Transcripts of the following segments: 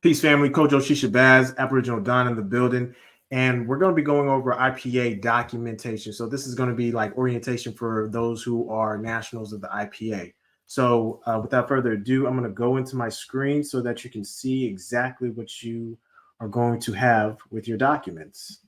Peace, family. Coach Oshisha Baz, Aboriginal Don in the building. And we're going to be going over IPA documentation. So this is going to be like orientation for those who are nationals of the IPA. So without further ado, I'm going to go into my screen so that you can see exactly what you are going to have with your documents.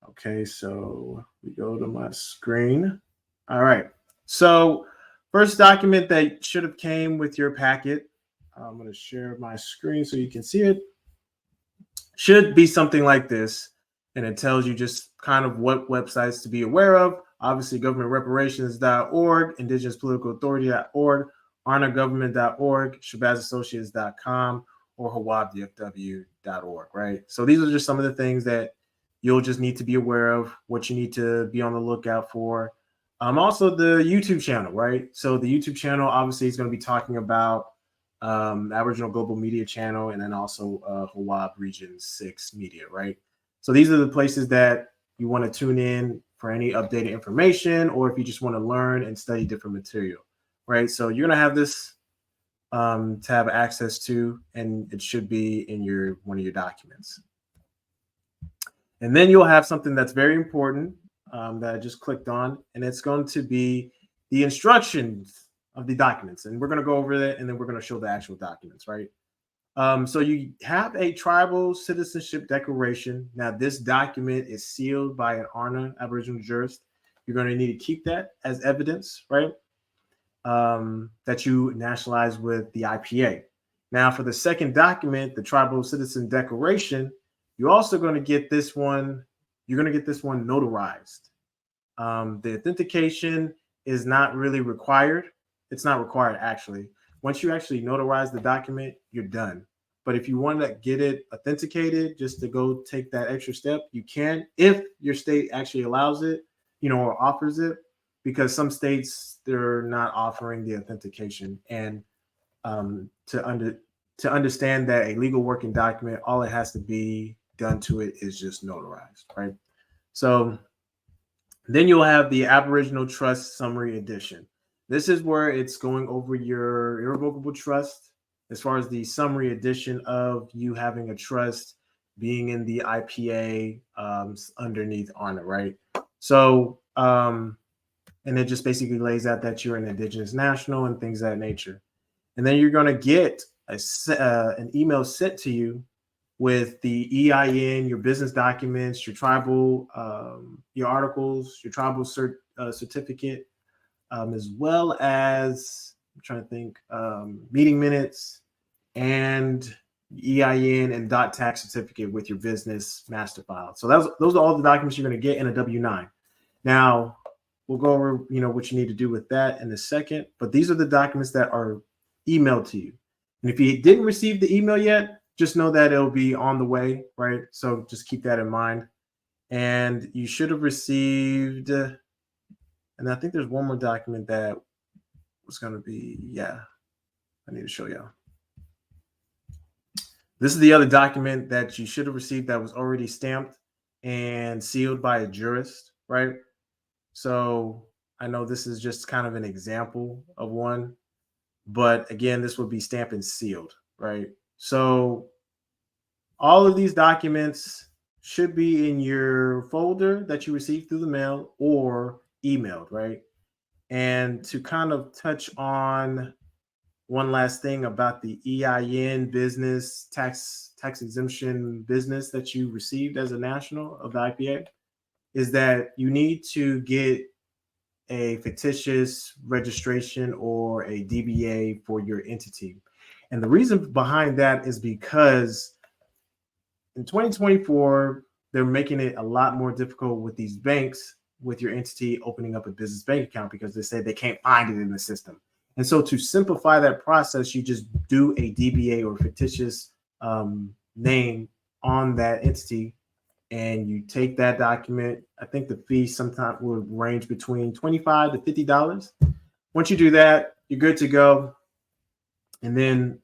Okay, so we go to my screen. All right. So first document that should have came with your packet. I'm going to share my screen so you can see it. Should be something like this. And it tells you just kind of what websites to be aware of. Obviously, governmentreparations.org, indigenouspoliticalauthority.org, honorgovernment.org, shabazassociates.com, or hawabdfw.org, right? So these are just some of the things that you'll just need to be aware of, what you need to be on the lookout for. Also, the YouTube channel, right? So the YouTube channel obviously is going to be talking about Aboriginal Global Media Channel, and then also Hawab Region 6 Media, right? So these are the places that you want to tune in for any updated information, or if you just want to learn and study different material, right? So you're going to have this to have access to, and it should be in one of your documents. And then you'll have something that's very important that I just clicked on, and it's going to be the instructions of the documents. And we're going to go over that, and then we're going to show the actual documents, right? So you have a tribal citizenship declaration. Now, this document is sealed by an ARNA Aboriginal jurist. You're going to need to keep that as evidence, right? That you nationalize with the IPA. Now, for the second document, the Tribal Citizen Declaration, you're also going to get this one. You're going to get this one notarized. The authentication is not really required. It's not required, actually. Once you actually notarize the document, you're done. But if you want to get it authenticated, just to go take that extra step, you can, if your state actually allows it, or offers it, because some states, they're not offering the authentication. And to understand that a legal working document, all it has to be done to it is just notarized, right? So then you'll have the Aboriginal Trust Summary Edition. This is where it's going over your irrevocable trust as far as the summary edition of you having a trust being in the IPA underneath ARNA, right? So, and it just basically lays out that you're an Indigenous national and things of that nature. And then you're going to get an email sent to you with the EIN, your business documents, your tribal, your articles, your tribal certificate, as well as, I'm trying to think, meeting minutes and EIN and .tax certificate with your business master file. So those are all the documents you're going to get in a W-9. Now, we'll go over, what you need to do with that in a second, but these are the documents that are emailed to you. And if you didn't receive the email yet, just know that it'll be on the way, right? So just keep that in mind. And you should have received, and I think there's one more document that was going to be, I need to show y'all. This is the other document that you should have received that was already stamped and sealed by a jurist, right? So I know this is just kind of an example of one, but again, this would be stamped and sealed, right? So all of these documents should be in your folder that you received through the mail or emailed, right? And to kind of touch on one last thing about the EIN business tax exemption business that you received as a national of the IPA is that you need to get a fictitious registration or a DBA for your entity. And the reason behind that is because in 2024, they're making it a lot more difficult with these banks, with your entity opening up a business bank account, because they say they can't find it in the system. And so to simplify that process, you just do a DBA or fictitious name on that entity, and you take that document. I think the fee sometimes will range between $25 to $50. Once you do that, you're good to go. And then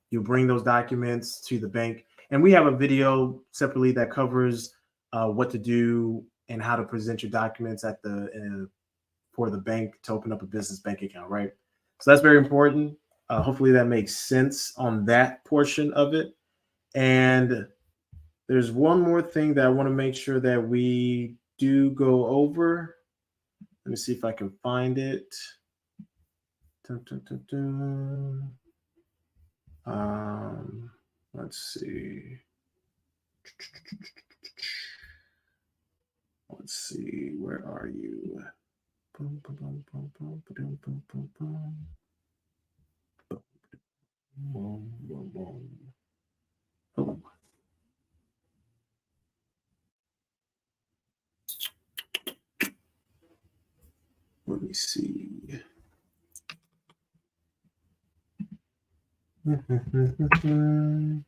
you bring those documents to the bank. And we have a video separately that covers what to do and how to present your documents at for the bank to open up a business bank account, right? So that's very important. Hopefully that makes sense on that portion of it. And there's one more thing that I want to make sure that we do go over. Let me see if I can find it. Dun, dun, dun, dun. Let's see. Let's see. Where are you? Boom, boom, boom, boom, boom, boom, boom, boom, boom. Boom, boom, boom. Oh. Let me see. Hmm.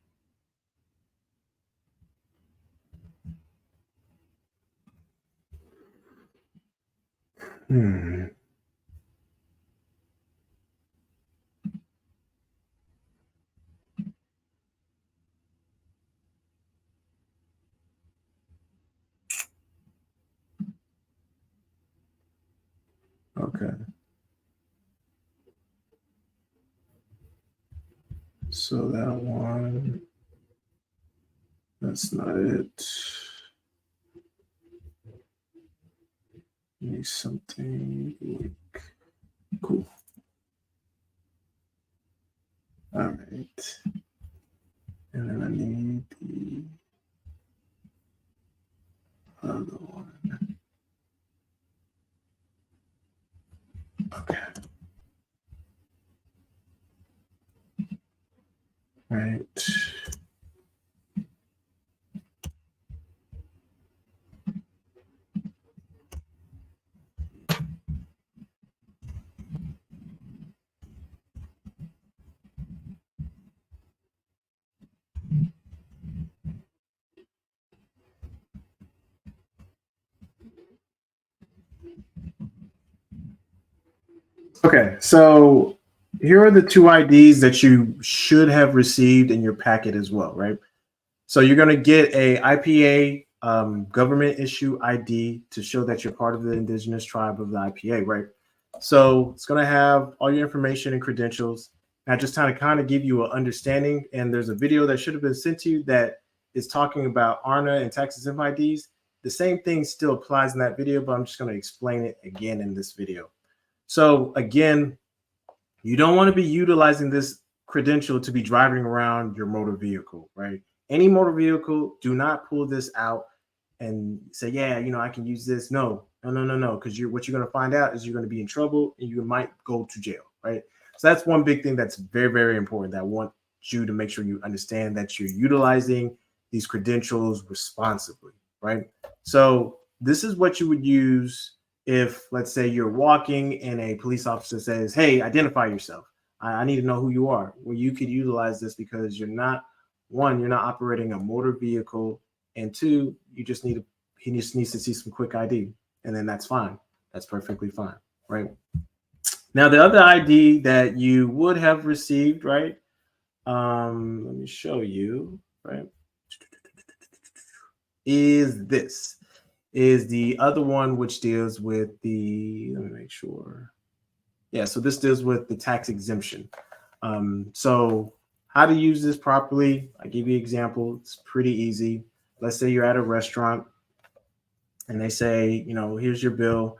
Okay. So that one, that's not it. Need something like cool. All right. And then I need the other one. Okay. Right. Okay, so here are the two IDs that you should have received in your packet as well, right? So you're going to get a IPA government issue ID to show that you're part of the indigenous tribe of the IPA, right? So it's going to have all your information and credentials. Now, just kind of give you an understanding. And there's a video that should have been sent to you that is talking about ARNA and tax exempt IDs. The same thing still applies in that video, but I'm just going to explain it again in this video. So again, you don't want to be utilizing this credential to be driving around your motor vehicle, right? Any motor vehicle, do not pull this out and say, yeah, I can use this. No. Because what you're going to find out is you're going to be in trouble and you might go to jail, right? So that's one big thing that's very, very important that I want you to make sure you understand that you're utilizing these credentials responsibly, right? So this is what you would use if, let's say, you're walking and a police officer says, hey, identify yourself. I need to know who you are. Well, you could utilize this because you're not operating a motor vehicle, and two, he just needs to see some quick ID, and then that's fine. That's perfectly fine, right? Now, the other ID that you would have received, right? Let me show you, right? Is this is the other one which deals with the, let me make sure. Yeah, so this deals with the tax exemption. So how to use this properly, I give you an example. It's pretty easy. Let's say you're at a restaurant and they say, here's your bill.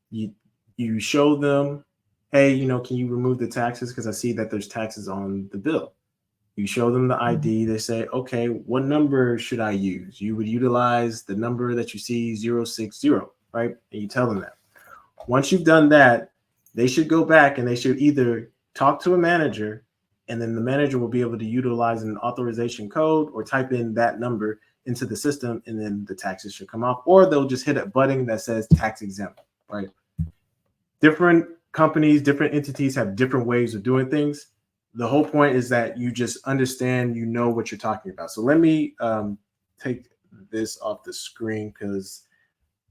You show them, hey, can you remove the taxes? Because I see that there's taxes on the bill. You show them the ID. They say, okay, what number should I use? You would utilize the number that you see 060, right? And you tell them that. Once you've done that, they should go back and they should either talk to a manager, and then the manager will be able to utilize an authorization code or type in that number into the system, and then the taxes should come off, or they'll just hit a button that says tax exempt, right? Different companies, different entities have different ways of doing things. The whole point is that you just understand, what you're talking about. So let me take this off the screen because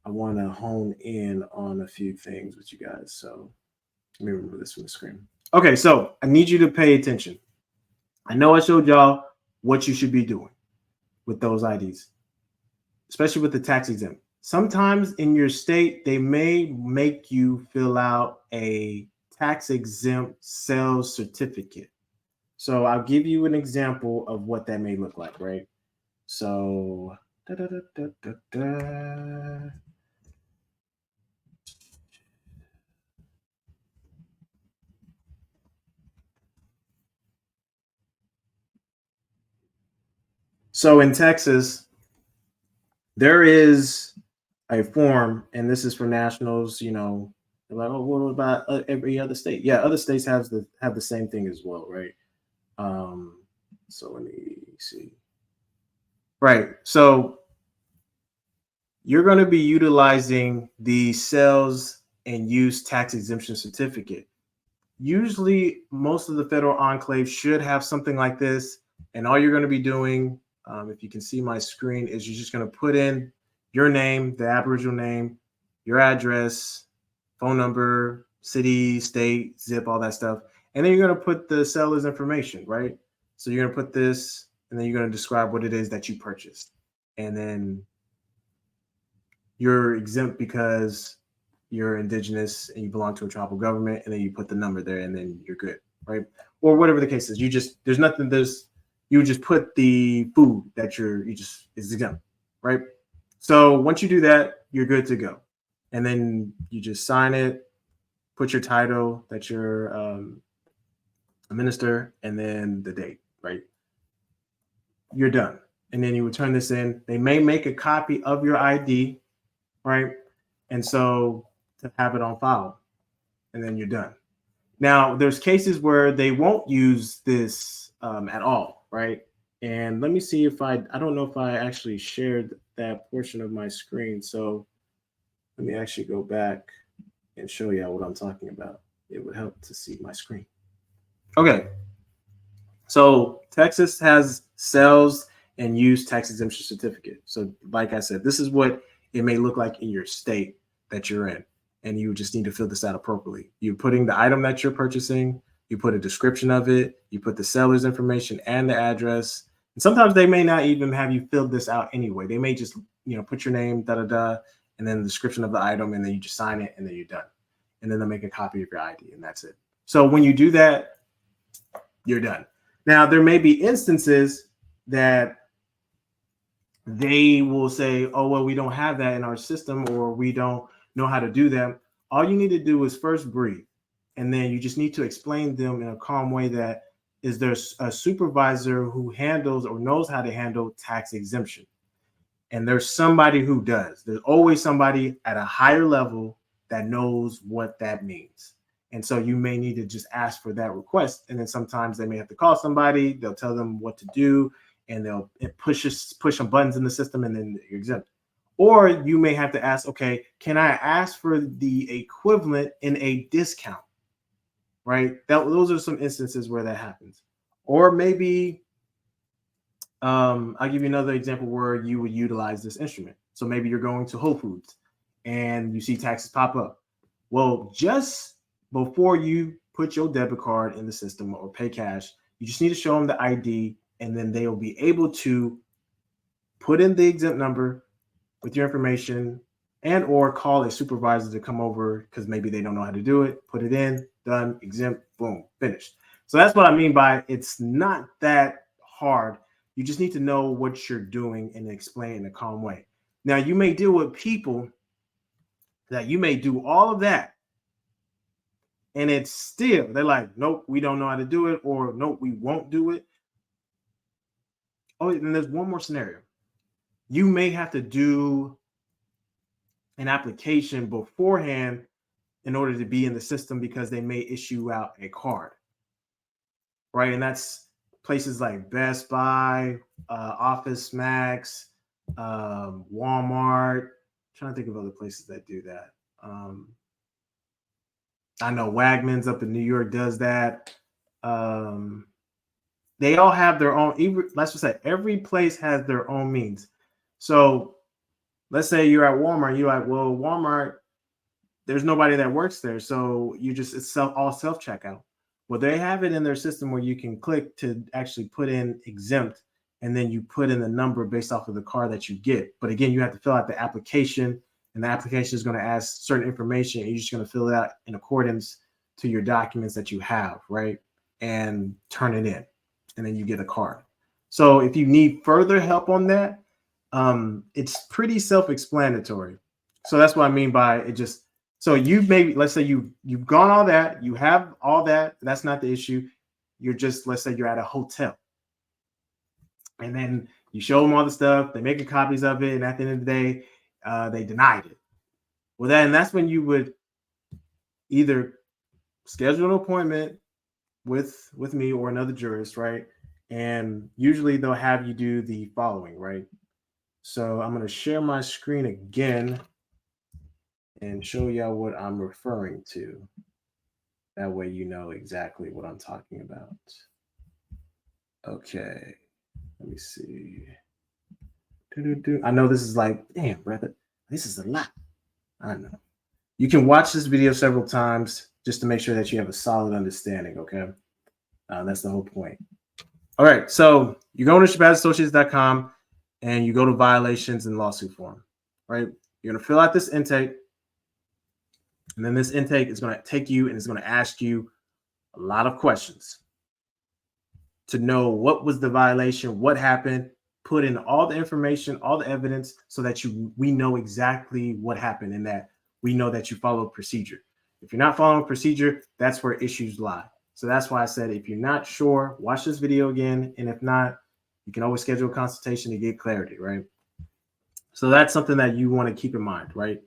I want to hone in on a few things with you guys. So let me remove this from the screen. Okay, so I need you to pay attention. I know I showed y'all what you should be doing with those IDs, especially with the tax exempt. Sometimes in your state, they may make you fill out a tax exempt sales certificate. So I'll give you an example of what that may look like, right? So, da, da, da, da, da, da. So in Texas, there is a form, and this is for nationals. They're like, oh, what about every other state? Yeah, other states have the same thing as well, right? Um, so let me see. Right. So you're going to be utilizing the sales and use tax exemption certificate. Usually, most of the federal enclaves should have something like this. And all you're going to be doing, if you can see my screen, is you're just going to put in your name, the Aboriginal name, your address, phone number, city, state, zip, all that stuff. And then you're going to put the seller's information, right? So you're going to put this, and then you're going to describe what it is that you purchased. And then you're exempt because you're indigenous and you belong to a tribal government, and then you put the number there, and then you're good, right? Or whatever the case is. You just put the food that you just is exempt, right? So once you do that, you're good to go. And then you just sign it, put your title that you're a minister, and then the date, right? You're done. And then you would turn this in. They may make a copy of your ID, right? And so to have it on file, and then you're done. Now, there's cases where they won't use this at all, right? And let me see if I don't know if I actually shared that portion of my screen. So let me actually go back and show you what I'm talking about. It would help to see my screen. Okay. So Texas has sales and use tax exemption certificate. So like I said, this is what it may look like in your state that you're in. And you just need to fill this out appropriately. You're putting the item that you're purchasing, you put a description of it, you put the seller's information and the address. And sometimes they may not even have you fill this out anyway. They may just, put your name, and then the description of the item, and then you just sign it, and then you're done. And then they'll make a copy of your ID, and that's it. So when you do that, you're done. Now, there may be instances that they will say, oh, well, we don't have that in our system, or we don't know how to do that. All you need to do is first breathe. And then you just need to explain them in a calm way that is there's a supervisor who handles or knows how to handle tax exemption. And there's somebody who does. There's always somebody at a higher level that knows what that means. And so you may need to just ask for that request. And then sometimes they may have to call somebody, they'll tell them what to do, and they'll push some buttons in the system, and then you're exempt. Or you may have to ask, okay, can I ask for the equivalent in a discount? Right? Those are some instances where that happens. Or maybe I'll give you another example where you would utilize this instrument. So maybe you're going to Whole Foods and you see taxes pop up. Well, just before you put your debit card in the system or pay cash, you just need to show them the ID, and then they will be able to put in the exempt number with your information, and or call a supervisor to come over because maybe they don't know how to do it. Put it in, done, exempt, boom, finished. So that's what I mean by it's not that hard. You just need to know what you're doing and explain it in a calm way. Now, you may deal with people that you may do all of that, and it's still, they're like, nope, we don't know how to do it, or nope, we won't do it. Oh, and there's one more scenario. You may have to do an application beforehand in order to be in the system because they may issue out a card, right? And that's places like Best Buy, Office Max, Walmart. I'm trying to think of other places that do that. I know Wegmans up in New York does that. They all have their own, let's just say every place has their own means. So let's say you're at Walmart, you're like, well, Walmart, there's nobody that works there. So it's all self checkout. Well, they have it in their system where you can click to actually put in exempt, and then you put in the number based off of the card that you get. But again, you have to fill out the application, and the application is going to ask certain information, and you're just going to fill it out in accordance to your documents that you have, right? And turn it in, and then you get a card. So if you need further help on that, it's pretty self-explanatory. So that's what I mean by it. Just so you maybe, let's say you've gone all that, you have all that. That's not the issue. You're just, let's say you're at a hotel, and then you show them all the stuff. They make copies of it, and at the end of the day, they denied it. Well, then that's when you would either schedule an appointment with me or another jurist, right? And usually they'll have you do the following, right? So I'm going to share my screen again and show y'all what I'm referring to. That way you know exactly what I'm talking about. Okay, let me see. I know this is like, damn, brother, this is a lot. I know. You can watch this video several times just to make sure that you have a solid understanding, okay? That's the whole point. All right, so you go to shabazassociates.com and you go to violations and lawsuit form, right? You're going to fill out this intake, and then this intake is going to take you and it's going to ask you a lot of questions to know what was the violation, what happened, put in all the information, all the evidence, so that we know exactly what happened and that we know that you followed procedure. If you're not following procedure, that's where issues lie. So that's why I said, if you're not sure, watch this video again. And if not, you can always schedule a consultation to get clarity, right? So that's something that you want to keep in mind, right?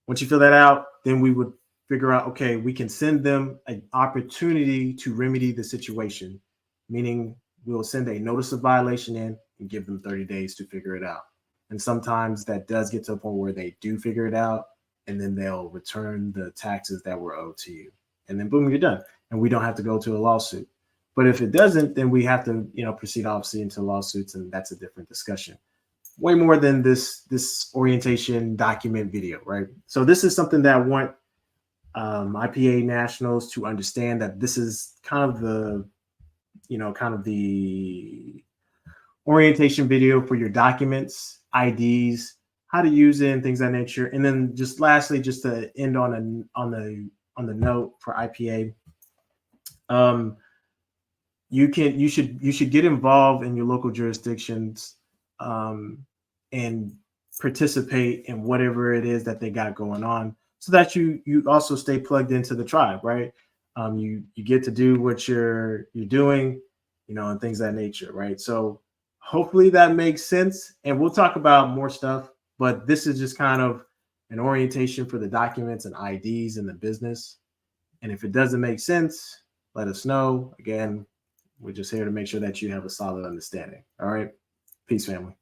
Once you fill that out, then we would figure out, okay, we can send them an opportunity to remedy the situation, meaning we'll send a notice of violation in and give them 30 days to figure it out. And sometimes that does get to a point where they do figure it out, and then they'll return the taxes that were owed to you. And then boom, you're done. And we don't have to go to a lawsuit. But if it doesn't, then we have to, proceed obviously into lawsuits, and that's a different discussion. Way more than this orientation document video, right? So this is something that I want IPA nationals to understand, that this is kind of the orientation video for your documents, IDs, how to use it, and things of that nature. And then just lastly, just to end on the note for IPA, you should get involved in your local jurisdictions and participate in whatever it is that they got going on, so that you also stay plugged into the tribe, right? You get to do what you're doing, and things of that nature, right? So hopefully that makes sense, and we'll talk about more stuff, but this is just kind of an orientation for the documents and IDs in the business. And if it doesn't make sense, let us know. Again, we're just here to make sure that you have a solid understanding. All right. Peace, family.